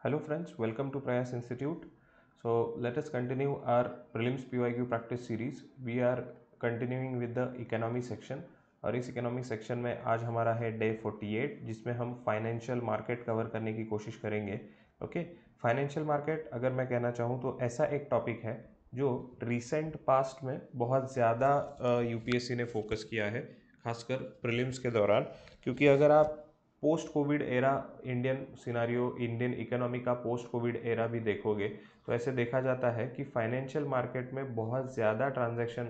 Hello friends, welcome to Prayas Institute. So let us continue our prelims PYQ practice series. We are continuing with the economy section और इस economy section में आज हमारा है day 48 जिसमें हम financial market cover करने की कोशिश करेंगे। ओके, फाइनेंशियल मार्केट अगर मैं कहना चाहूँ तो ऐसा एक टॉपिक है जो रिसेंट पास्ट में बहुत ज़्यादा यूपीएससी ने फोकस किया है, खासकर प्रीलिम्स के दौरान। क्योंकि अगर आप post Covid era Indian scenario, Indian economy का पोस्ट कोविड एरा भी देखोगे तो ऐसे देखा जाता है कि फाइनेंशियल मार्केट में बहुत ज़्यादा ट्रांजैक्शन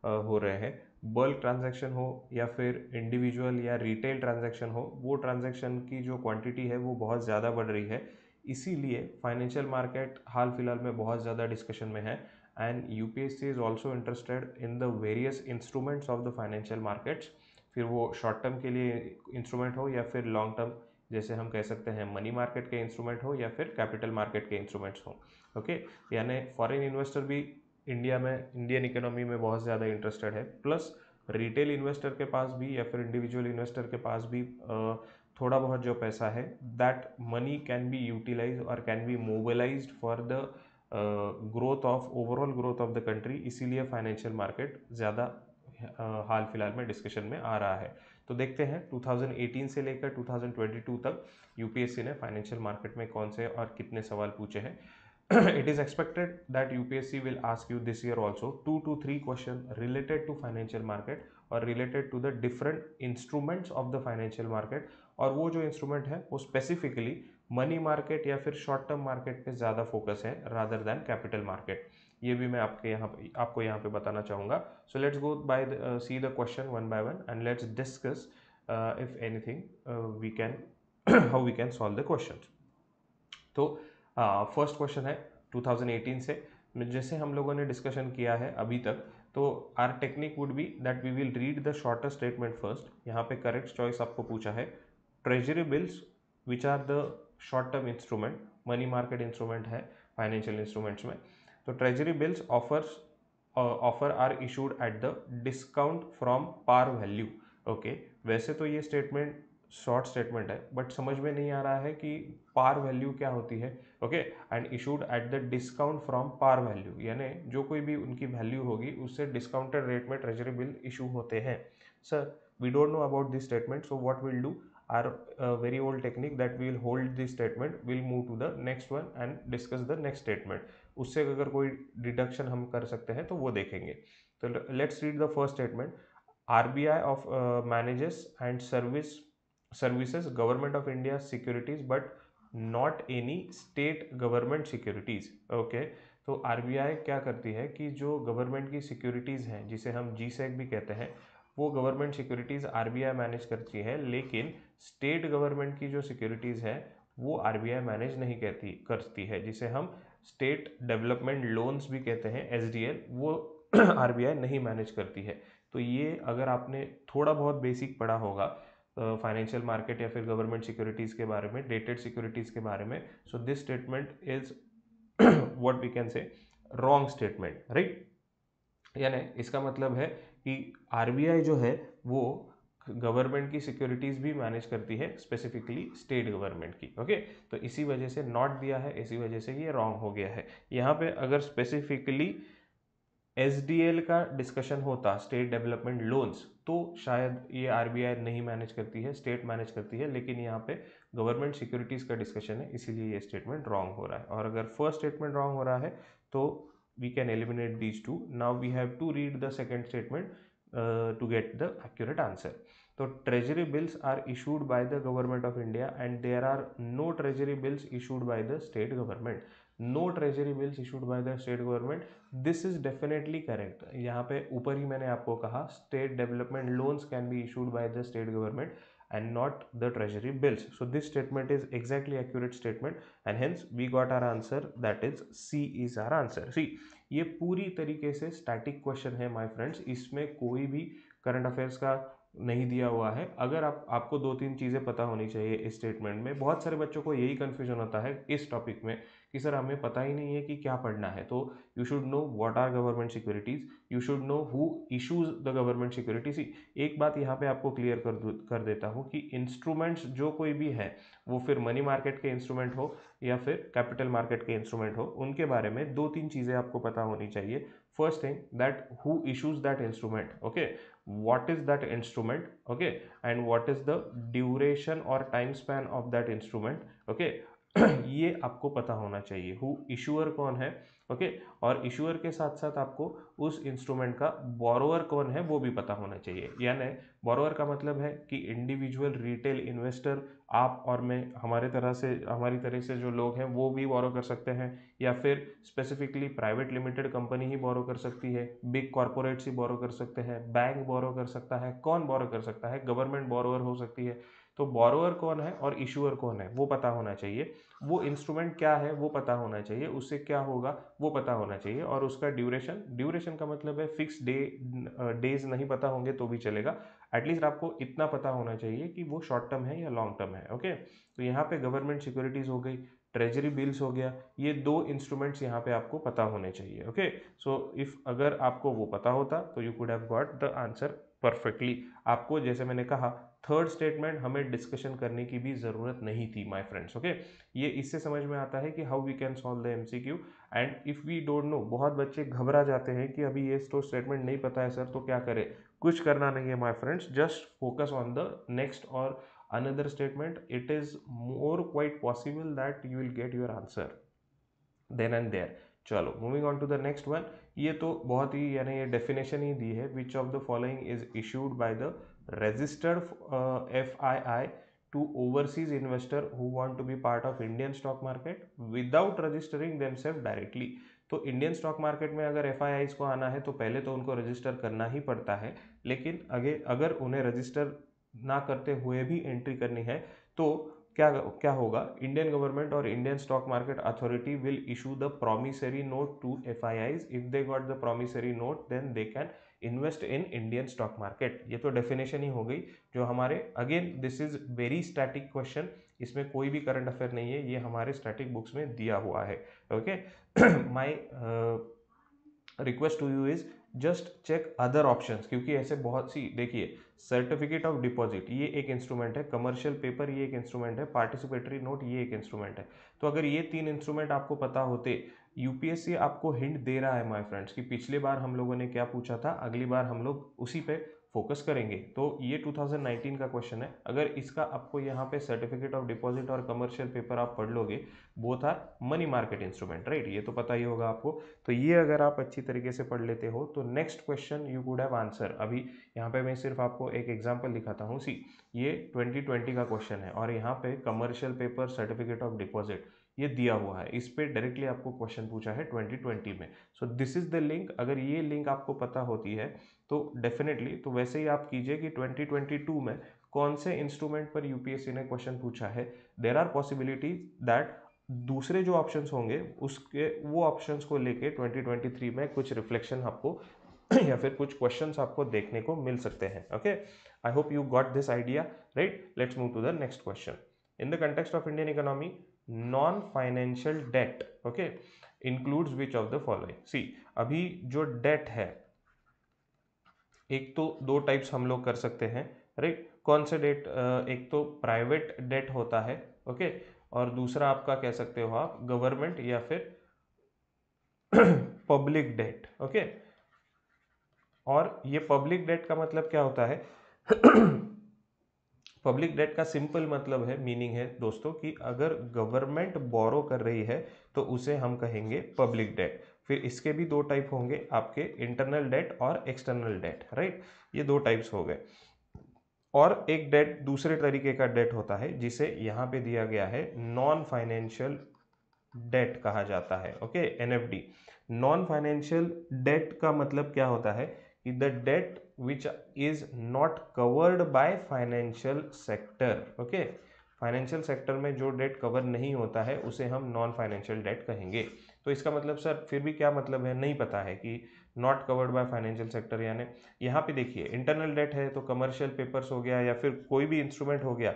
हो रहे हैं। बल्क ट्रांजैक्शन हो या फिर इंडिविजुअल या रिटेल ट्रांजैक्शन हो, वो ट्रांजैक्शन की जो क्वांटिटी है वो बहुत ज़्यादा बढ़ रही है। इसीलिए फाइनेंशियल मार्केट हाल फिलहाल में बहुत ज़्यादा डिस्कशन में है and UPSC is also interested in the various instruments of the financial markets. फिर वो शॉर्ट टर्म के लिए इंस्ट्रूमेंट हो या फिर लॉन्ग टर्म, जैसे हम कह सकते हैं मनी मार्केट के इंस्ट्रूमेंट हो या फिर कैपिटल मार्केट के इंस्ट्रूमेंट्स हो। ओके, यानी फॉरेन इन्वेस्टर भी इंडिया में, इंडियन इकोनॉमी में बहुत ज़्यादा इंटरेस्टेड है। प्लस रिटेल इन्वेस्टर के पास भी या फिर इंडिविजुअल इन्वेस्टर के पास भी थोड़ा बहुत जो पैसा है, that money can be utilise और can be mobilised for the growth of overall growth of the country. इसीलिए फाइनेंशियल मार्केट ज़्यादा हाल फिलहाल में डिस्कशन में आ रहा है। तो देखते हैं 2018 से लेकर 2022 तक यूपीएससी ने फाइनेंशियल मार्केट में कौन से और कितने सवाल पूछे हैं। It is expected that UPSC will ask you this year also 2 to 3 questions related to financial market और related to the different instruments of the financial market। और वो जो इंस्ट्रूमेंट है वो स्पेसिफिकली मनी मार्केट या फिर शॉर्ट टर्म मार्केट पे ज़्यादा फोकस है रादर दैन कैपिटल मार्केट। ये भी मैं आपको यहाँ पे बताना चाहूँगा। So let's go by see the question one by one and let's discuss if anything we can how we can solve the question. तो फर्स्ट क्वेश्चन है 2018 से, जैसे हम लोगों ने डिस्कशन किया है अभी तक। तो our technique would be that we will read the shorter statement first. यहाँ पे करेक्ट चॉइस आपको पूछा है treasury bills which are the short term instrument, money market instrument है फाइनेंशियल इंस्ट्रूमेंट्स में। तो treasury bills offer are issued at the discount from par value. Okay, वैसे तो ये स्टेटमेंट शॉर्ट स्टेटमेंट है बट समझ में नहीं आ रहा है कि पार वैल्यू क्या होती है। Okay, and issued at the discount from par value, यानी जो कोई भी उनकी वैल्यू होगी उससे डिस्काउंटेड रेट में ट्रेजरी बिल इशू होते हैं। Sir we don't know about this statement, so what will do are very old technique that we will hold this statement, will move to the next one and discuss the next statement. उससे अगर कोई deduction हम कर सकते हैं तो वो देखेंगे। तो let's read the first statement. RBI of manages and services government of India securities but not any state government securities। Okay, तो आरबीआई क्या करती है कि जो गवर्नमेंट की सिक्योरिटीज़ हैं, जिसे हम जीसैक भी कहते हैं, वो गवर्नमेंट सिक्योरिटीज़ आरबीआई मैनेज करती है। लेकिन स्टेट गवर्नमेंट की जो सिक्योरिटीज़ हैं वो आरबीआई मैनेज नहीं करती है, जिसे हम स्टेट डेवलपमेंट लोन्स भी कहते हैं, एसडीएल, वो आरबीआई नहीं मैनेज करती है। तो ये अगर आपने थोड़ा बहुत बेसिक पढ़ा होगा फाइनेंशियल मार्केट या फिर गवर्नमेंट सिक्योरिटीज़ के बारे में, डेटेड सिक्योरिटीज़ के बारे में, so this statement is what we can say wrong statement, right. यानी इसका मतलब है कि आरबीआई जो है वो गवर्नमेंट की सिक्योरिटीज़ भी मैनेज करती है, स्पेसिफिकली स्टेट गवर्नमेंट की। ओके, तो इसी वजह से नॉट दिया है, इसी वजह से ये रॉन्ग हो गया है। यहाँ पे अगर स्पेसिफिकली एसडीएल का डिस्कशन होता, स्टेट डेवलपमेंट लोन्स, तो शायद ये आरबीआई नहीं मैनेज करती है, स्टेट मैनेज करती है। लेकिन यहाँ पे गवर्नमेंट सिक्योरिटीज़ का डिस्कशन है, इसीलिए ये स्टेटमेंट रॉन्ग हो रहा है। और अगर फर्स्ट स्टेटमेंट रॉन्ग हो रहा है तो we can eliminate these two. Now we have to read the second statement to get the accurate answer. तो treasury bills are issued by the government of India and there are no treasury bills issued by the state government. No treasury bills issued by the state government, this is definitely correct. यहाँ पे ऊपर ही मैंने आपको कहा state development loans can be issued by the state government and not the treasury bills. So this statement is exactly accurate statement and hence we got our answer, that is C is our answer। See, ये पूरी तरीके से static question है my friends, इसमें कोई भी current affairs का नहीं दिया हुआ है। अगर आपको दो तीन चीज़ें पता होनी चाहिए इस स्टेटमेंट में। बहुत सारे बच्चों को यही कन्फ्यूजन होता है इस टॉपिक में कि सर हमें पता ही नहीं है कि क्या पढ़ना है। तो you should know what are government securities, you should know who issues the government securities. एक बात यहाँ पे आपको क्लियर कर देता हूँ कि इंस्ट्रूमेंट्स जो कोई भी है, वो फिर मनी मार्केट के इंस्ट्रूमेंट हो या फिर कैपिटल मार्केट के इंस्ट्रूमेंट हो, उनके बारे में दो तीन चीज़ें आपको पता होनी चाहिए। First thing that who issues that instrument, okay, what is that instrument, okay, and what is the duration or time span of that instrument, okay। ये आपको पता होना चाहिए। हु इशूअर कौन है, ओके, और इशूअर के साथ साथ आपको उस इंस्ट्रूमेंट का बोरोअर कौन है वो भी पता होना चाहिए। यानी बोरोअर का मतलब है कि इंडिविजुअल रिटेल इन्वेस्टर, आप और मैं, हमारी तरह से जो लोग हैं वो भी बोरो कर सकते हैं, या फिर स्पेसिफिकली प्राइवेट लिमिटेड कंपनी ही बोरो कर सकती है, बिग कॉर्पोरेट्स ही बोरो कर सकते हैं, बैंक बोरो कर सकता है, कौन बोरो कर सकता है, गवर्नमेंट बोरोअर हो सकती है। तो बोरोअर कौन है और इशूअर कौन है वो पता होना चाहिए, वो इंस्ट्रूमेंट क्या है वो पता होना चाहिए, उससे क्या होगा वो पता होना चाहिए, और उसका ड्यूरेशन का मतलब है फिक्स डेज नहीं पता होंगे तो भी चलेगा, एटलीस्ट आपको इतना पता होना चाहिए कि वो शॉर्ट टर्म है या लॉन्ग टर्म है, ओके। तो यहाँ पे गवर्नमेंट सिक्योरिटीज हो गई, ट्रेजरी बिल्स हो गया, ये दो इंस्ट्रूमेंट्स यहाँ पे आपको पता होने चाहिए, ओके। सो इफ अगर आपको वो पता होता तो you could have got the answer perfectly. आपको जैसे मैंने कहा थर्ड स्टेटमेंट हमें डिस्कशन करने की भी ज़रूरत नहीं थी माय फ्रेंड्स, ओके। ये इससे समझ में आता है कि how we can solve the MCQ and if we don't know. बहुत बच्चे घबरा जाते हैं कि अभी ये तो स्टेटमेंट नहीं पता है सर तो क्या करें। कुछ करना नहीं है my friends, just focus on the next और another statement. It is more quite possible that you will get your answer then and there। चलो moving on to the next one. ये तो बहुत ही यानी ये डेफिनेशन ही दी है, विच of the following is issued by the registered FII to overseas investor who want to be part of Indian stock market without registering themselves directly। तो Indian stock market में अगर FIIs को आना है तो पहले तो उनको रजिस्टर करना ही पड़ता है, लेकिन अगर उन्हें रजिस्टर ना करते हुए भी एंट्री करनी है तो क्या क्या होगा, इंडियन गवर्नमेंट और Indian stock market authority will issue the promissory note to FIIs। If they got the promissory note then they can invest in Indian stock market. ये तो डेफिनेशन ही हो गई जो हमारे, again this is very static question, इसमें कोई भी करंट अफेयर नहीं है, ये हमारे स्टैटिक बुक्स में दिया हुआ है, okay. My request to you is just check other options, क्योंकि ऐसे बहुत सी, देखिए सर्टिफिकेट ऑफ डिपॉजिट ये एक इंस्ट्रूमेंट है, कमर्शियल पेपर ये एक इंस्ट्रूमेंट है, पार्टिसिपेटरी नोट ये एक इंस्ट्रूमेंट है। तो अगर ये तीन इंस्ट्रूमेंट आपको पता होते, यूपीएससी आपको हिंट दे रहा है माय फ्रेंड्स कि पिछले बार हम लोगों ने क्या पूछा था, अगली बार हम लोग उसी पे फोकस करेंगे। तो ये 2019 का क्वेश्चन है, अगर इसका आपको यहाँ पे सर्टिफिकेट ऑफ डिपॉजिट और कमर्शियल पेपर आप पढ़ लोगे, both are money market instrument, right, ये तो पता ही होगा आपको। तो ये अगर आप अच्छी तरीके से पढ़ लेते हो तो next question you could have answer. अभी यहाँ पे मैं सिर्फ आपको एक एग्जांपल दिखाता हूँ। सी, ये 2020 का क्वेश्चन है और यहाँ पे commercial paper certificate of deposit ये दिया हुआ है, इस पे डायरेक्टली आपको क्वेश्चन पूछा है 2020 में। So this is the link, अगर ये लिंक आपको पता होती है तो डेफिनेटली, तो वैसे ही आप कीजिए कि 2022 में कौन से इंस्ट्रूमेंट पर यूपीएससी ने क्वेश्चन पूछा है। देयर आर पॉसिबिलिटीज दैट दूसरे जो ऑप्शंस होंगे उसके वो ऑप्शंस को लेके 2023 में कुछ रिफ्लेक्शन आपको या फिर कुछ क्वेश्चंस आपको देखने को मिल सकते हैं, okay. I hope you got this idea, right. Let's move to the next question. In the context of Indian economy, non financial debt, okay, includes which of the following. See, अभी जो date है, एक तो दो types हम लोग कर सकते हैं, राइट। कौन से डेट, एक तो प्राइवेट डेट होता है, ओके, और दूसरा आपका कह सकते हो आप गवर्नमेंट या फिर पब्लिक डेट, ओके। और ये पब्लिक डेट का मतलब क्या होता है पब्लिक डेट का सिंपल मतलब है, मीनिंग है दोस्तों कि अगर गवर्नमेंट बोरो कर रही है तो उसे हम कहेंगे पब्लिक डेट। फिर इसके भी दो टाइप होंगे आपके, इंटरनल डेट और एक्सटर्नल डेट, राइट, ये दो टाइप्स हो गए। और एक डेट दूसरे तरीके का डेट होता है जिसे यहाँ पे दिया गया है नॉन फाइनेंशियल डेट कहा जाता है, okay, NFD। Non financial debt का मतलब क्या होता है कि the debt which is not covered by financial sector, okay. Financial sector में जो डेट कवर नहीं होता है उसे हम नॉन फाइनेंशियल डेट कहेंगे। तो इसका मतलब सर फिर भी क्या मतलब है, नहीं पता है कि not covered by financial sector. यानी यहाँ पे देखिए इंटरनल डेट है तो कमर्शियल पेपर्स हो गया या फिर कोई भी इंस्ट्रूमेंट हो गया,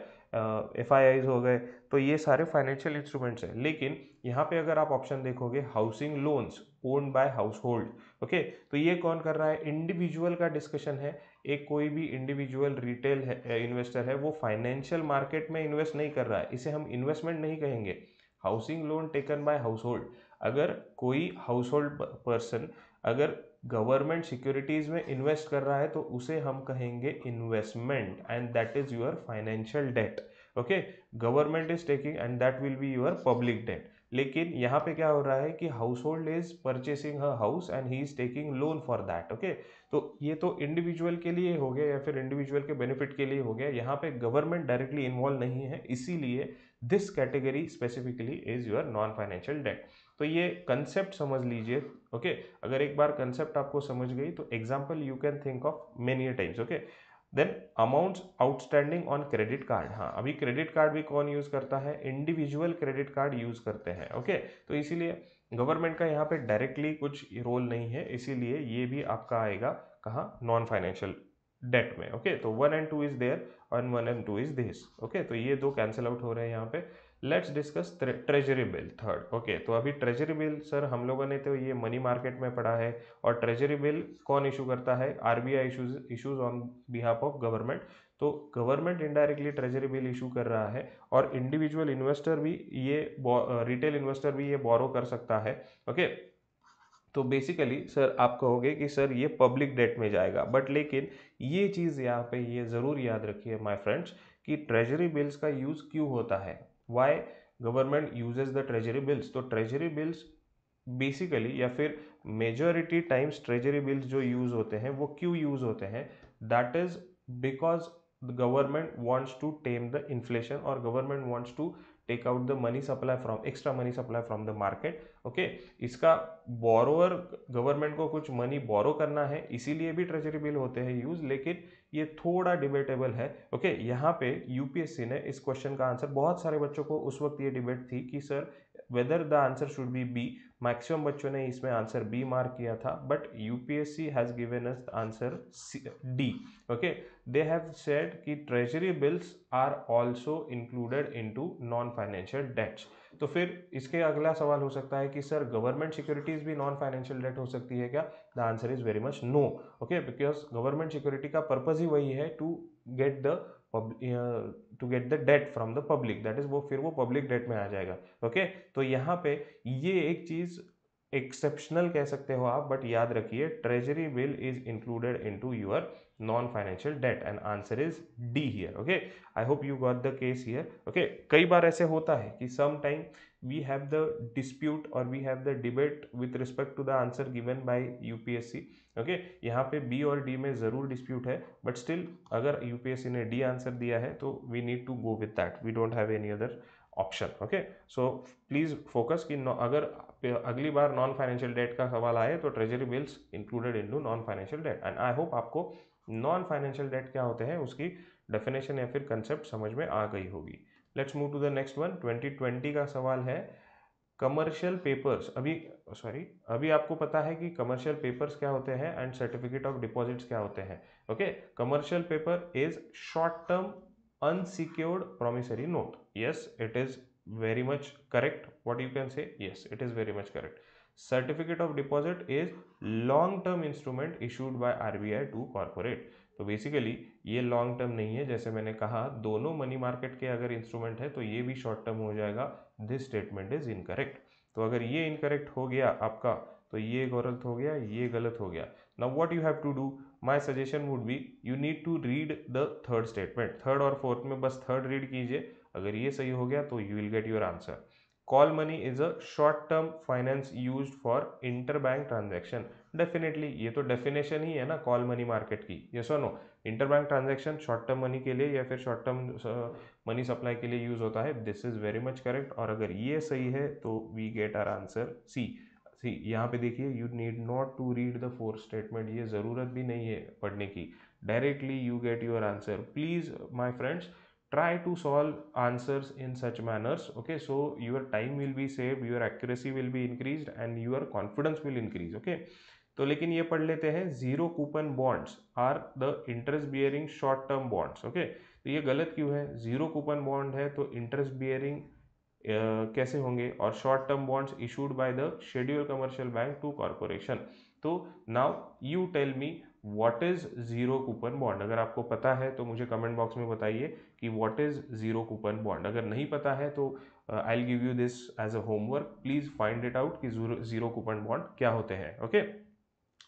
FIIs हो गए, तो ये सारे फाइनेंशियल इंस्ट्रूमेंट्स हैं। लेकिन यहाँ पे अगर आप ऑप्शन देखोगे housing loans owned by house hold, okay, तो ये कौन कर रहा है, इंडिविजुअल का डिस्कशन है। एक कोई भी इंडिविजुअल रिटेल इन्वेस्टर है वो फाइनेंशियल मार्केट में इन्वेस्ट नहीं कर रहा है, इसे हम इन्वेस्टमेंट नहीं कहेंगे। Housing loan taken by house hold, अगर कोई हाउस होल्ड पर्सन अगर गवर्नमेंट सिक्योरिटीज में इन्वेस्ट कर रहा है तो उसे हम कहेंगे investment, and that is your financial debt. Okay, government is taking and that will be your public debt. लेकिन यहाँ पे क्या हो रहा है कि house hold is purchasing a house and he is taking loan for that. Okay, तो ये तो इंडिविजुअल के लिए हो गया या फिर इंडिविजुअल के बेनिफिट के लिए हो गया, यहाँ पे गवर्नमेंट डायरेक्टली इन्वॉल्व नहीं है, इसीलिए this category specifically is your non financial date. तो ये कंसेप्ट समझ लीजिए। ओके, अगर एक बार कंसेप्ट आपको समझ गई तो example you can think of many times. Okay, then amounts outstanding on credit card. हाँ, अभी क्रेडिट कार्ड भी कौन यूज करता है, इंडिविजुअल क्रेडिट कार्ड यूज करते हैं। ओके, तो इसीलिए गवर्नमेंट का यहाँ पे डायरेक्टली कुछ रोल नहीं है, इसीलिए ये भी आपका आएगा कहाँ, नॉन फाइनेंशियल डेट में। ओके, तो 1 and 2 इज देयर और 1 and 2 इज दिस। ओके, तो ये दो कैंसिल आउट हो रहे हैं यहाँ पे। Let's discuss treasury bill third. Okay, तो अभी ट्रेजरी बिल सर हम लोगों ने तो ये मनी मार्केट में पढ़ा है, और ट्रेजरी बिल कौन इशू करता है, RBI issues on behalf of government. तो government indirectly treasury bill issue कर रहा है, और इंडिविजुअल इन्वेस्टर भी ये रिटेल इन्वेस्टर भी ये बोरो कर सकता है। ओके, तो बेसिकली सर आप कहोगे कि सर ये पब्लिक डेट में जाएगा, बट लेकिन ये चीज़ यहाँ पे ये ज़रूर याद रखिए माय फ्रेंड्स कि ट्रेजरी बिल्स का यूज़ क्यों होता है, why government uses the treasury bills. तो ट्रेजरी बिल्स बेसिकली या फिर मेजॉरिटी टाइम्स ट्रेजरी बिल्स जो यूज़ होते हैं वो क्यों यूज़ होते हैं, that is because the government wants to tame the inflation, और government wants to take out the money supply from extra money supply from the market. Okay, इसका borrower government को कुछ मनी बोरो करना है, इसीलिए भी ट्रेजरी बिल होते हैं यूज, लेकिन ये थोड़ा डिबेटेबल है। ओके, यहाँ पे यूपीएससी ने इस क्वेश्चन का आंसर, बहुत सारे बच्चों को उस वक्त ये डिबेट थी कि sir whether the answer should be B, maximum बच्चों ने इसमें आंसर बी मार्क किया था, but UPSC has given us answer D. Okay, they have said कि treasury bills are also included into non financial debts। तो फिर इसके अगला सवाल हो सकता है कि सर गवर्नमेंट सिक्योरिटीज भी नॉन फाइनेंशियल डेट हो सकती है क्या, the answer is very much no. Okay, because government security का पर्पज ही वही है to get the debt from the public, that is वो फिर वो पब्लिक डेट में आ जाएगा। ओके, तो यहाँ पे ये एक चीज एक्सेप्शनल कह सकते हो आप, बट याद रखिए treasury bill is included into your non financial debt, and answer is D here. Okay, I hope you got the case here. Okay, कई बार ऐसे होता है कि some time we have the dispute और we have the debate with respect to the answer given by UPSC. Okay, यहाँ पे B और डी में जरूर डिस्प्यूट है, बट स्टिल अगर यूपीएससी ने डी आंसर दिया है तो we need to go with that, we don't have any other option. Okay, so please focus कि अगर अगली बार नॉन फाइनेंशियल डेट का सवाल आए तो treasury bills included into non financial debt, and I hope आपको नॉन फाइनेंशियल डेट क्या होते हैं उसकी डेफिनेशन या फिर कंसेप्ट समझ में आ गई होगी। Let's move to the next one. 2020 का सवाल है कमर्शियल पेपर्स। अभी आपको पता है कि कमर्शियल पेपर्स क्या होते हैं एंड सर्टिफिकेट ऑफ डिपॉजिट्स क्या होते हैं। Okay, commercial paper is short term unsecured promissory note. Yes, it is very much correct. What you can say? Yes, it is very much correct. Certificate of deposit is long term instrument issued by RBI to corporate. तो basically ये long term नहीं है, जैसे मैंने कहा दोनों money market के अगर इंस्ट्रूमेंट है तो ये भी शॉर्ट टर्म हो जाएगा। This statement is incorrect. तो अगर ये इनकरेक्ट हो गया आपका तो ये गलत हो गया, ये गलत हो गया। Now what you have to do, my suggestion would be you need to read the third statement, third और फोर्थ में बस थर्ड रीड कीजिए, अगर ये सही हो गया तो you will get your answer. Call money is a short term finance used for inter bank transaction. Definitely ये तो डेफिनेशन ही है ना कॉल मनी मार्केट की, यस और no. Inter bank transaction short term money के लिए या फिर शॉर्ट टर्म मनी सप्लाई के लिए यूज होता है। This is very much correct, और अगर ये सही है तो we get our answer C. यहाँ पे देखिए you need not to read the fourth statement, ये ज़रूरत भी नहीं है पढ़ने की, directly you get your answer. Please my friends try to solve answers in such manners, okay, so your time will be saved, your accuracy will be increased and your confidence will increase। okay, तो लेकिन ये पढ़ लेते हैं, zero coupon bonds are the interest bearing short term bonds. Okay, तो ये गलत क्यों है? जीरो कूपन बॉन्ड है तो इंटरेस्ट बियरिंग कैसे होंगे? और short term bonds issued by the schedule commercial bank to corporation. तो now you tell me what is zero coupon bond. अगर आपको पता है तो मुझे कमेंट बॉक्स में बताइए कि what is zero coupon bond. अगर नहीं पता है तो I will give you this as a homework, please find it out कि जीरो कूपन बॉन्ड क्या होते हैं। ओके,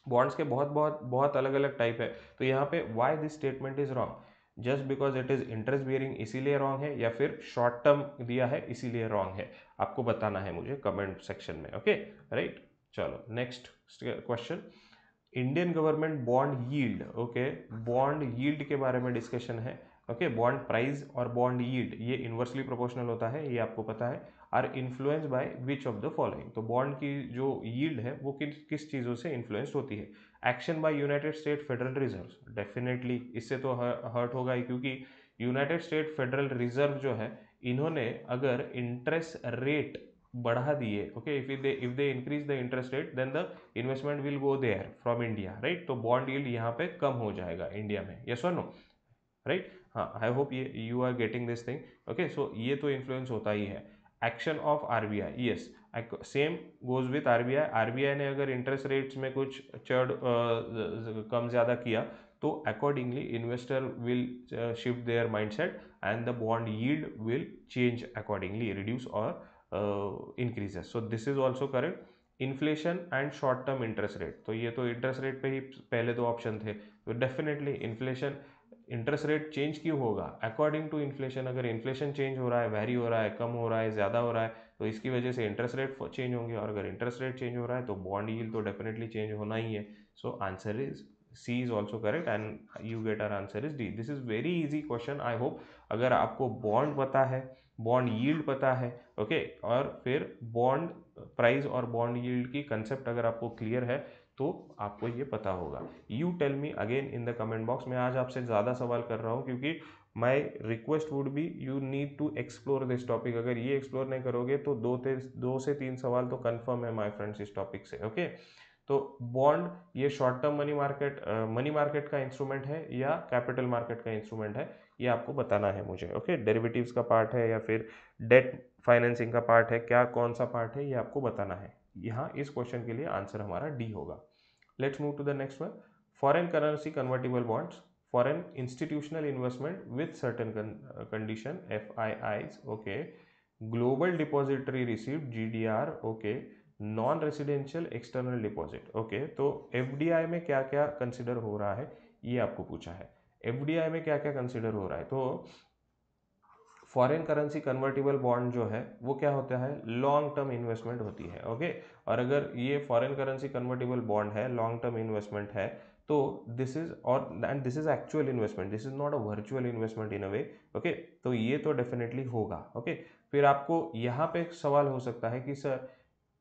बॉन्ड्स के बहुत बहुत बहुत अलग अलग टाइप है। तो यहाँ पे why this statement is wrong? Just because it is interest bearing इसीलिए रॉन्ग है, या फिर शॉर्ट टर्म दिया है इसीलिए रॉन्ग है? आपको बताना है मुझे कमेंट सेक्शन में। ओके राइट, चलो next question. Indian government bond yield. Okay, bond yield के बारे में डिस्कशन है। ओके, बॉन्ड प्राइस और बॉन्ड यील्ड ये इन्वर्सली प्रोपोर्शनल होता है, ये आपको पता है। Are influence by which of the following. तो बॉन्ड की जो यील्ड है वो किस चीज़ों से इन्फ्लुएंस होती है? Action by United state federal reserve, definitely इससे तो हर्ट होगा ही, क्योंकि यूनाइटेड स्टेट फेडरल रिजर्व जो है, इन्होंने अगर इंटरेस्ट रेट बढ़ा दिए, okay, if they increase the interest rate then the investment will go there from India, right? तो बॉन्ड यील्ड यहाँ पे कम हो जाएगा इंडिया में, यस और नो, राइट? हाँ, आई होप ये you are getting this thing. Okay, so ये तो इन्फ्लुएंस होता ही है। Action of RBI, yes, same goes with RBI. RBI ने अगर इंटरेस्ट रेट्स में कुछ चढ़ कम ज़्यादा किया तो accordingly investor will shift their mindset and the bond yield will change accordingly, reduce और increases. So this is also correct. Inflation and short term interest rate, तो ये तो इंटरेस्ट रेट पे ही पहले दो ऑप्शन थे, तो definitely inflation, interest rate change क्यों होगा? According to inflation. अगर इन्फ्लेशन चेंज हो रहा है, वेरी हो रहा है, कम हो रहा है, ज़्यादा हो रहा है, तो इसकी वजह से इंटरेस्ट रेट चेंज होंगे, और अगर इंटरेस्ट रेट चेंज हो रहा है तो बॉन्ड यील्ड तो डेफिनेटली चेंज होना ही है। So answer is C is also correct and you get our answer is D. This is very easy question, I hope. अगर आपको बॉन्ड पता है, बॉन्ड यील्ड पता है, ओके, और फिर बॉन्ड प्राइस और बॉन्ड यील्ड की कंसेप्ट अगर आपको क्लियर है तो आपको ये पता होगा। You tell me again in the comment box. मैं आज आपसे ज़्यादा सवाल कर रहा हूँ क्योंकि my request would be you need to explore this topic. अगर ये एक्सप्लोर नहीं करोगे तो दो से तीन सवाल तो कंफर्म है माय फ्रेंड्स इस टॉपिक से। ओके, तो बॉन्ड ये शॉर्ट टर्म मनी मार्केट का इंस्ट्रूमेंट है या कैपिटल मार्केट का इंस्ट्रूमेंट है, ये आपको बताना है मुझे। ओके, डेरिवेटिव्स का पार्ट है या फिर डेट फाइनेंसिंग का पार्ट है, क्या कौन सा पार्ट है, ये आपको बताना है। यहाँ इस क्वेश्चन के लिए आंसर हमारा डी होगा। Let's move to the next one. Foreign currency convertible bonds, foreign institutional investment with certain condition, FIIs, okay. Global depository receipt, GDR, okay. Non residential external deposit, okay. तो FDI में क्या क्या consider हो रहा है, ये आपको पूछा है। एफडीआई में क्या क्या कंसिडर हो रहा है, तो फॉरेन करेंसी कन्वर्टिबल बॉन्ड जो है वो क्या होता है? लॉन्ग टर्म इन्वेस्टमेंट होती है, ओके। और अगर ये फॉरेन करेंसी कन्वर्टिबल बॉन्ड है, लॉन्ग टर्म इन्वेस्टमेंट है, तो दिस इज और and this is actual investment, this is not a virtual investment in a way, okay. तो ये तो डेफिनेटली होगा, ओके। फिर आपको यहाँ पे एक सवाल हो सकता है कि sir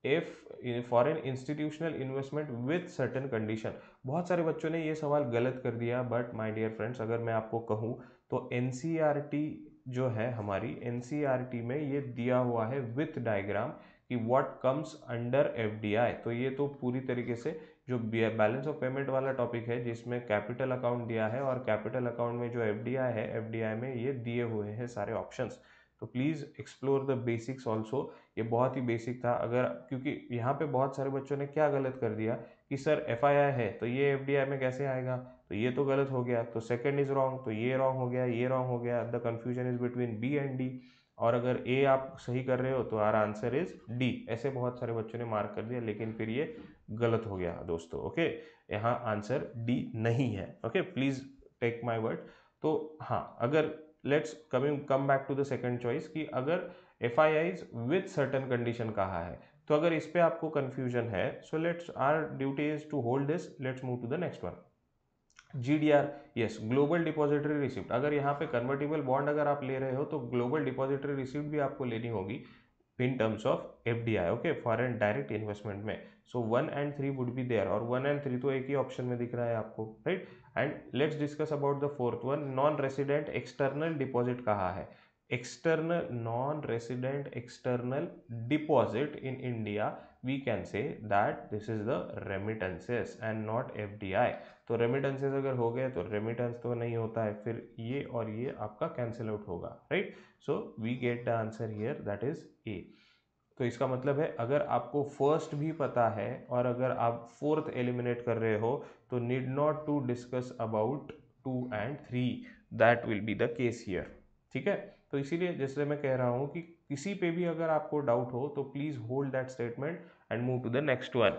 if foreign institutional investment with certain condition. बहुत सारे बच्चों ने ये सवाल गलत कर दिया, बट माय डियर फ्रेंड्स, अगर मैं आपको कहूँ तो एनसीईआरटी जो है हमारी, एनसीईआरटी में ये दिया हुआ है विथ डायग्राम कि व्हाट कम्स अंडर एफडीआई। तो ये तो पूरी तरीके से जो बैलेंस ऑफ पेमेंट वाला टॉपिक है जिसमें कैपिटल अकाउंट दिया है, और कैपिटल अकाउंट में जो एफडीआई है, एफडीआई में ये दिए हुए हैं सारे ऑप्शंस। तो please explore the basics also, ये बहुत ही बेसिक था। अगर क्योंकि यहाँ पे बहुत सारे बच्चों ने क्या गलत कर दिया कि सर एफआईआई है तो ये एफडीआई में कैसे आएगा, तो ये तो गलत हो गया, तो सेकंड इज रॉन्ग, तो ये रॉन्ग हो गया, ये रॉन्ग हो गया, the confusion is between B and D. और अगर ए आप सही कर रहे हो तो आर आंसर इज डी। ऐसे बहुत सारे बच्चों ने मार्क कर दिया, लेकिन फिर ये गलत हो गया दोस्तों, ओके। यहाँ आंसर डी नहीं है, okay, please take my word. तो हाँ, अगर let's come back to the second choice कि अगर FIIs विथ सर्टन कंडीशन कहा है, तो अगर इस पे आपको कंफ्यूजन है, so let's our duty is to hold this. Let's move to the next one. GDR, yes, global depository receipt. अगर यहाँ पे कन्वर्टिबल बॉन्ड अगर आप ले रहे हो तो ग्लोबल डिपॉजिटरी रिसिप्ट भी आपको लेनी होगी in terms of FDI, okay, foreign direct investment में। सो 1 and 3 वुड बी देयर, और 1 and 3 तो एक ही ऑप्शन में दिख रहा है आपको, right. And let's discuss about the fourth one, non resident external deposit कहा है। external non-resident external deposit in India, we can say that this is the remittances and not FDI. तो रेमिटेंसेस अगर हो गए तो रेमिटेंस तो नहीं होता है, फिर ये और ये आपका कैंसिल आउट होगा, right. So we get the answer here, that is A. तो इसका मतलब है अगर आपको फर्स्ट भी पता है और अगर आप फोर्थ एलिमिनेट कर रहे हो तो need not to discuss about 2 and 3, that will be the case here. ठीक है. तो इसीलिए जैसे मैं कह रहा हूँ कि किसी पे भी अगर आपको डाउट हो तो please hold that statement and move to the next one.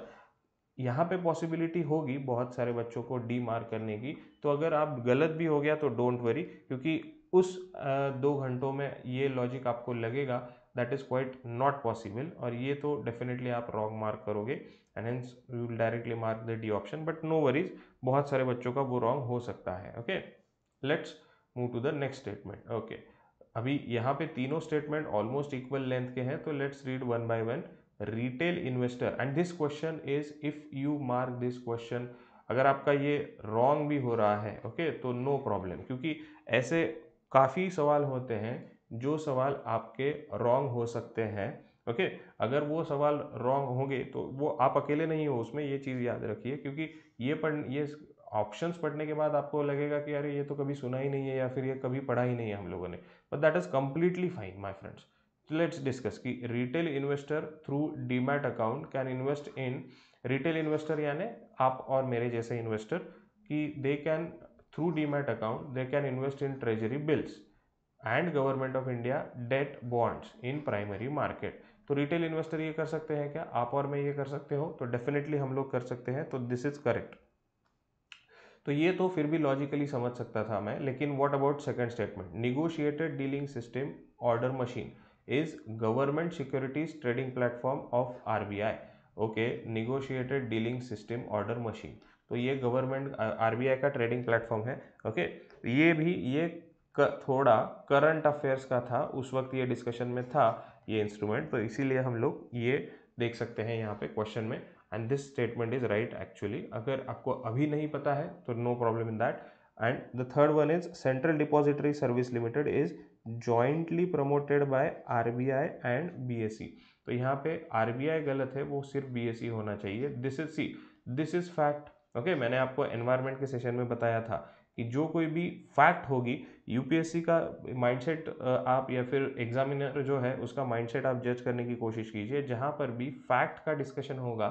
यहाँ पे पॉसिबिलिटी होगी बहुत सारे बच्चों को डी मार्क करने की, तो अगर आप गलत भी हो गया तो डोंट वरी, क्योंकि उस 2 घंटों में ये लॉजिक आपको लगेगा that is quite not possible, और ये तो डेफिनेटली आप रॉन्ग मार्क करोगे and hence you will directly mark the D option. But no worries, बहुत सारे बच्चों का वो रॉन्ग हो सकता है. Okay, let's move to the next statement. Okay, अभी यहाँ पे तीनों स्टेटमेंट ऑलमोस्ट इक्वल लेंथ के हैं, तो let's read one by one. Retail investor, and this question is, if you mark this question, अगर आपका ये रॉन्ग भी हो रहा है ओके तो नो प्रॉब्लम, क्योंकि ऐसे काफ़ी सवाल होते हैं जो सवाल आपके रॉन्ग हो सकते हैं. ओके, अगर वो सवाल रॉन्ग होंगे तो वो आप अकेले नहीं हो उसमें, ये चीज़ याद रखिए, क्योंकि ये ऑप्शंस पढ़ने के बाद आपको लगेगा कि अरे ये तो कभी सुना ही नहीं है या फिर ये कभी पढ़ा ही नहीं है हम लोगों ने, but that is completely fine my friends. Let's discuss कि retail investor through demat account can invest in, retail investor यानी आप और मेरे जैसे इन्वेस्टर, कि they can through demat account they can invest in treasury bills and government of India debt bonds in primary market. तो retail investor ये कर सकते हैं क्या? आप और मैं ये कर सकते हो? तो डेफिनेटली हम लोग कर सकते हैं, तो दिस इज करेक्ट. तो ये तो फिर भी लॉजिकली समझ सकता था मैं, लेकिन what about second statement, negotiated dealing system order machine is government securities trading platform of RBI. Okay, negotiated dealing system order machine, तो ये गवर्नमेंट आरबीआई का ट्रेडिंग प्लेटफॉर्म है. ओके, ये भी ये थोड़ा करंट अफेयर्स का था, उस वक्त ये डिस्कशन में था ये इंस्ट्रूमेंट, तो इसीलिए हम लोग ये देख सकते हैं यहाँ पे क्वेश्चन में. And this statement is right actually. अगर आपको अभी नहीं पता है तो no problem in that. And the third one is central depository service limited is jointly promoted by RBI and BSE. तो यहाँ पे आरबीआई गलत है, वो सिर्फ बीएसई होना चाहिए. This is fact. ओके, मैंने आपको एनवायरमेंट के सेशन में बताया था कि जो कोई भी फैक्ट होगी, यूपीएससी का माइंडसेट आप या फिर एग्जामिनर जो है उसका माइंडसेट आप जज करने की कोशिश कीजिए. जहाँ पर भी फैक्ट का डिस्कशन होगा,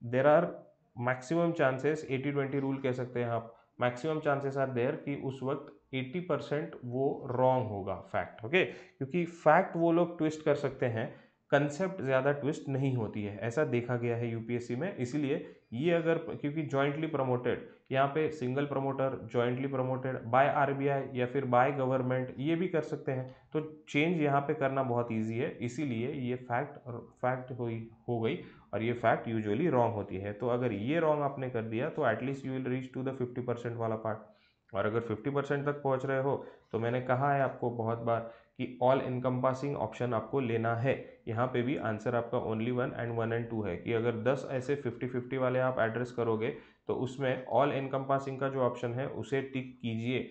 there are maximum chances, 80-20 rule कह सकते हैं आप, मैक्सिमम चांसेस आर देयर कि उस वक्त 80% वो रॉन्ग होगा फैक्ट. ओके, क्योंकि फैक्ट वो लोग ट्विस्ट कर सकते हैं, कंसेप्ट ज़्यादा ट्विस्ट नहीं होती है, ऐसा देखा गया है यूपीएससी में. इसीलिए ये अगर, क्योंकि जॉइंटली प्रमोटेड, यहाँ पे single promoter, jointly promoted by RBI या फिर बाय गवर्नमेंट, ये भी कर सकते हैं, तो चेंज यहाँ पे करना बहुत ईजी है. इसीलिए ये फैक्ट हो गई, और ये फैक्ट यूजुअली रॉन्ग होती है. तो अगर ये रॉन्ग आपने कर दिया तो at least you will reach to the 50% वाला पार्ट. और अगर 50% तक पहुंच रहे हो तो मैंने कहा है आपको बहुत बार कि ऑल इनकम्पासिंग ऑप्शन आपको लेना है. यहाँ पे भी आंसर आपका ओनली 1 and 1 and 2 है, कि अगर 10 ऐसे 50-50 वाले आप एड्रेस करोगे तो उसमें ऑल इनकम्पासिंग का जो ऑप्शन है उसे टिक कीजिए.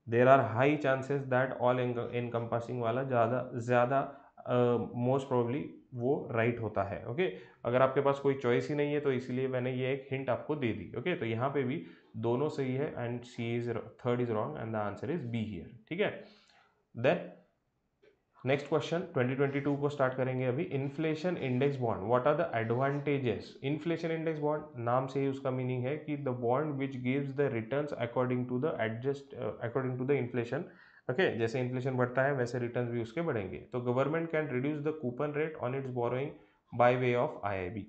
There are high chances that all encompassing वाला ज़्यादा मोस्ट प्रोबेबली वो राइट होता है. ओके, अगर आपके पास कोई चॉइस ही नहीं है तो इसीलिए मैंने ये एक हिंट आपको दे दी. ओके, तो यहाँ पे भी दोनों सही है and C is third is wrong and the answer is B here. ठीक है, देन नेक्स्ट क्वेश्चन 2022 को स्टार्ट करेंगे अभी. Inflation index bond, what are the advantages. Inflation index bond, नाम से ही उसका मीनिंग है कि the bond which gives the returns according to the inflation. Okay, जैसे इन्फ्लेशन बढ़ता है वैसे रिटर्न्स भी उसके बढ़ेंगे. तो government can reduce the coupon rate on its borrowing by way of IIB.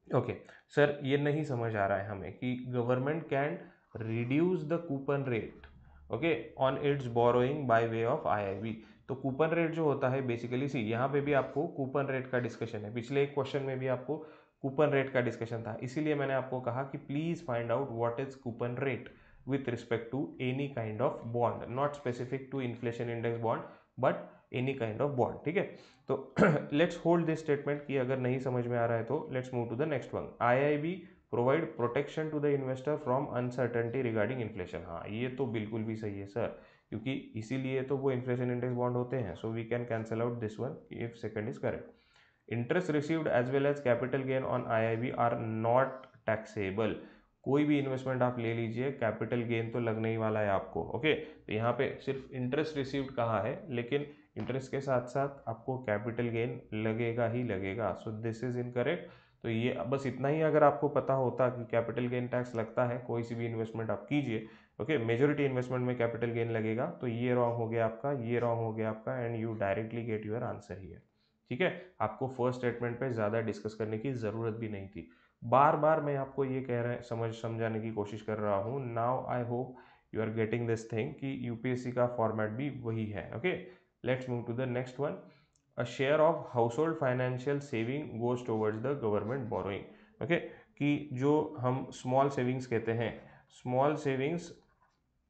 Okay sir, ये नहीं समझ आ रहा है हमें कि government can reduce the coupon rate okay on its borrowing by way of IIB. तो कूपन रेट जो होता है बेसिकली, सी यहाँ पे भी आपको कूपन रेट का डिस्कशन है, पिछले एक क्वेश्चन में भी आपको कूपन रेट का डिस्कशन था, इसीलिए मैंने आपको कहा कि please find out what is coupon rate with respect to any kind of bond, not specific to inflation index bond but any kind of bond. ठीक है, तो लेट्स होल्ड दिस स्टेटमेंट कि अगर नहीं समझ में आ रहा है तो let's move to the next one. IIB provide protection to the investor from uncertainty regarding inflation. हाँ, ये तो बिल्कुल भी सही है सर, क्योंकि इसीलिए तो वो इन्फ्लेशन इंडेक्स बॉन्ड होते हैं. So we can cancel out this one if second is correct. Interest received as well as capital gain on IIB are not taxable. कोई भी इन्वेस्टमेंट आप ले लीजिए, कैपिटल गेन तो लगने ही वाला है आपको. ओके, तो यहाँ पे सिर्फ इंटरेस्ट रिसीव्ड कहा है, लेकिन इंटरेस्ट के साथ साथ आपको कैपिटल गेन लगेगा ही लगेगा. सो दिस इज इनकरेक्ट. तो ये बस इतना ही अगर आपको पता होता कि कैपिटल गेन टैक्स लगता है कोई सी भी इन्वेस्टमेंट आप कीजिए, ओके, मेजोरिटी इन्वेस्टमेंट में कैपिटल गेन लगेगा, तो ये रॉन्ग हो गया आपका, ये रॉन्ग हो गया आपका, and you directly get your answer here. ठीक है, आपको फर्स्ट स्टेटमेंट पे ज़्यादा डिस्कस करने की ज़रूरत भी नहीं थी. बार बार मैं आपको ये कह रहे समझाने की कोशिश कर रहा हूँ. Now I hope you are getting this thing कि यूपीएससी का फॉर्मेट भी वही है. Okay, let's move to the next one. A share of household financial saving goes towards the government borrowing. Okay, कि जो हम स्मॉल सेविंग्स कहते हैं, स्मॉल सेविंग्स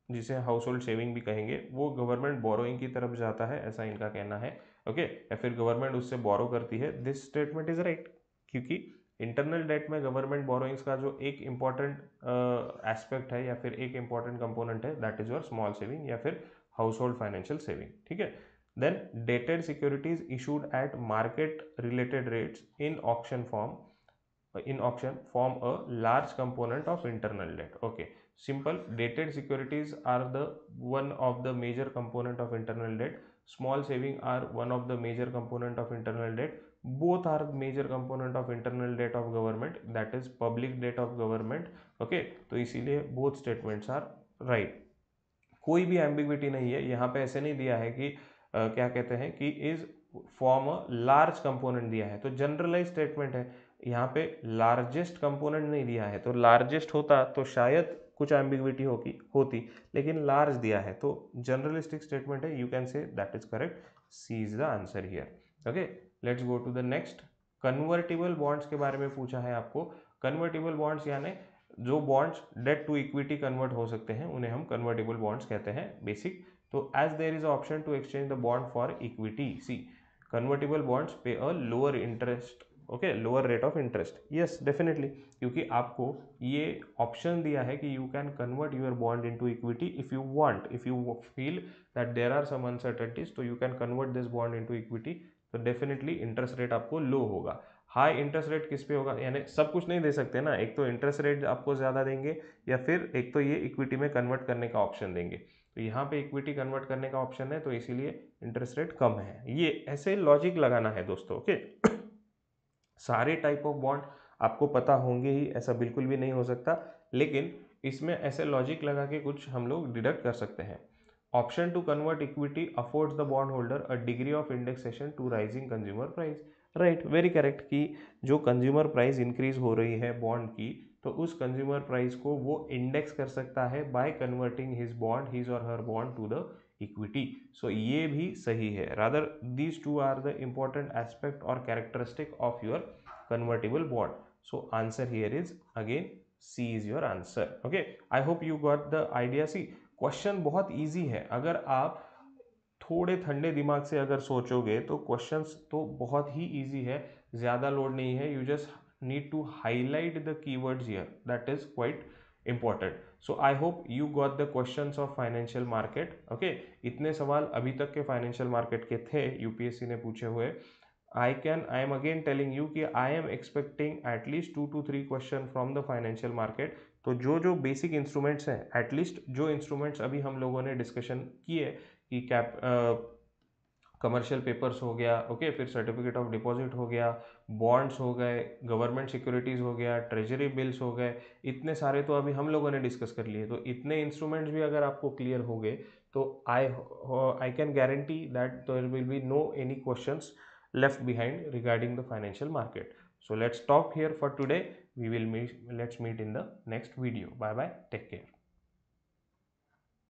जिसे हाउस होल्ड सेविंग भी कहेंगे, वो गवर्नमेंट बोरोइंग की तरफ जाता है, ऐसा इनका कहना है. ओके, या फिर गवर्नमेंट उससे बोरो करती है. दिस स्टेटमेंट इज राइट, क्योंकि इंटरनल डेट में गवर्नमेंट बोरोइंग्स का जो एक इंपॉर्टेंट एस्पेक्ट है या फिर एक इंपॉर्टेंट कंपोनेंट है, that is your small saving या फिर हाउस होल्ड फाइनेंशियल सेविंग. ठीक है. Then dated securities issued at market related rates in auction form a large component of internal debt. Okay, simple. Dated securities are the one of the major component of internal debt. Small saving are one of the major component of internal debt. Both are major component of internal debt of government, that is public debt of government. Okay, तो इसीलिए both statements are right. कोई भी ambiguity नहीं है यहाँ पे. ऐसे नहीं दिया है कि क्या कहते हैं कि is form a large component दिया है, तो जनरलाइज स्टेटमेंट है. यहाँ पे लार्जेस्ट कंपोनेंट नहीं दिया है, तो लार्जेस्ट होता तो शायद कुछ एम्बिग्विटी होती, लेकिन लार्ज दिया है तो जनरलिस्टिक स्टेटमेंट है. You can say that is correct. C is the answer here. Okay, let's go to the next. Convertible bonds के बारे में पूछा है आपको. कन्वर्टिबल बॉन्ड्स यानी जो bonds debt to equity convert हो सकते हैं, उन्हें हम कन्वर्टेबल बॉन्ड्स कहते हैं बेसिक. तो as there is option to exchange the bond for equity, C convertible bonds pay a lower interest. Okay, lower rate of interest. Yes definitely, क्योंकि आपको ये ऑप्शन दिया है कि you can convert your bond into equity if you want, if you feel that there are some uncertainties, तो you can convert this bond into equity. तो definitely interest rate आपको low होगा. हाई इंटरेस्ट रेट किस पे होगा, यानी सब कुछ नहीं दे सकते ना, एक तो इंटरेस्ट रेट आपको ज़्यादा देंगे या फिर एक तो ये इक्विटी में कन्वर्ट करने का ऑप्शन देंगे. तो यहाँ पे इक्विटी कन्वर्ट करने का ऑप्शन है, तो इसीलिए इंटरेस्ट रेट कम है. ये ऐसे लॉजिक लगाना है दोस्तों. ओके, सारे टाइप ऑफ बॉन्ड आपको पता होंगे ही ऐसा बिल्कुल भी नहीं हो सकता, लेकिन इसमें ऐसे लॉजिक लगा के कुछ हम लोग डिडक्ट कर सकते हैं. Option to convert equity affords the bond holder a degree of indexation to rising consumer price. Right, very correct, कि जो कंज्यूमर प्राइस इंक्रीज हो रही है बॉन्ड की, तो उस कंज्यूमर प्राइस को वो इंडेक्स कर सकता है बाय कन्वर्टिंग हिज और her bond to the equity. So ये भी सही है. Rather these two are the important aspect और characteristic of your convertible bond. So answer here is again C is your answer. Okay, I hope you got the idea. See question बहुत easy है. अगर आप थोड़े ठंडे दिमाग से अगर सोचोगे तो क्वेश्चंस तो बहुत ही इजी है, ज़्यादा लोड नहीं है. You just need to highlight the keywords here, that is quite important. So I hope you got the questions of financial market. Okay, इतने सवाल अभी तक के फाइनेंशियल मार्केट के थे यूपीएससी ने पूछे हुए. I am again telling you कि I am expecting at least 2 to 3 question from the financial market. तो जो बेसिक इंस्ट्रूमेंट्स हैं, एटलीस्ट जो इंस्ट्रूमेंट्स अभी हम लोगों ने डिस्कशन किए कि कमर्शियल पेपर्स हो गया, ओके, फिर सर्टिफिकेट ऑफ डिपॉजिट हो गया, बॉन्ड्स हो गए, गवर्नमेंट सिक्योरिटीज़ हो गया, ट्रेजरी बिल्स हो गए, इतने सारे तो अभी हम लोगों ने डिस्कस कर लिए. तो इतने इंस्ट्रूमेंट्स भी अगर आपको क्लियर हो गए तो I can guarantee that there will be no any questions left behind regarding the financial market. So let's stop here for today. Let's meet in the next video. Bye bye, take care.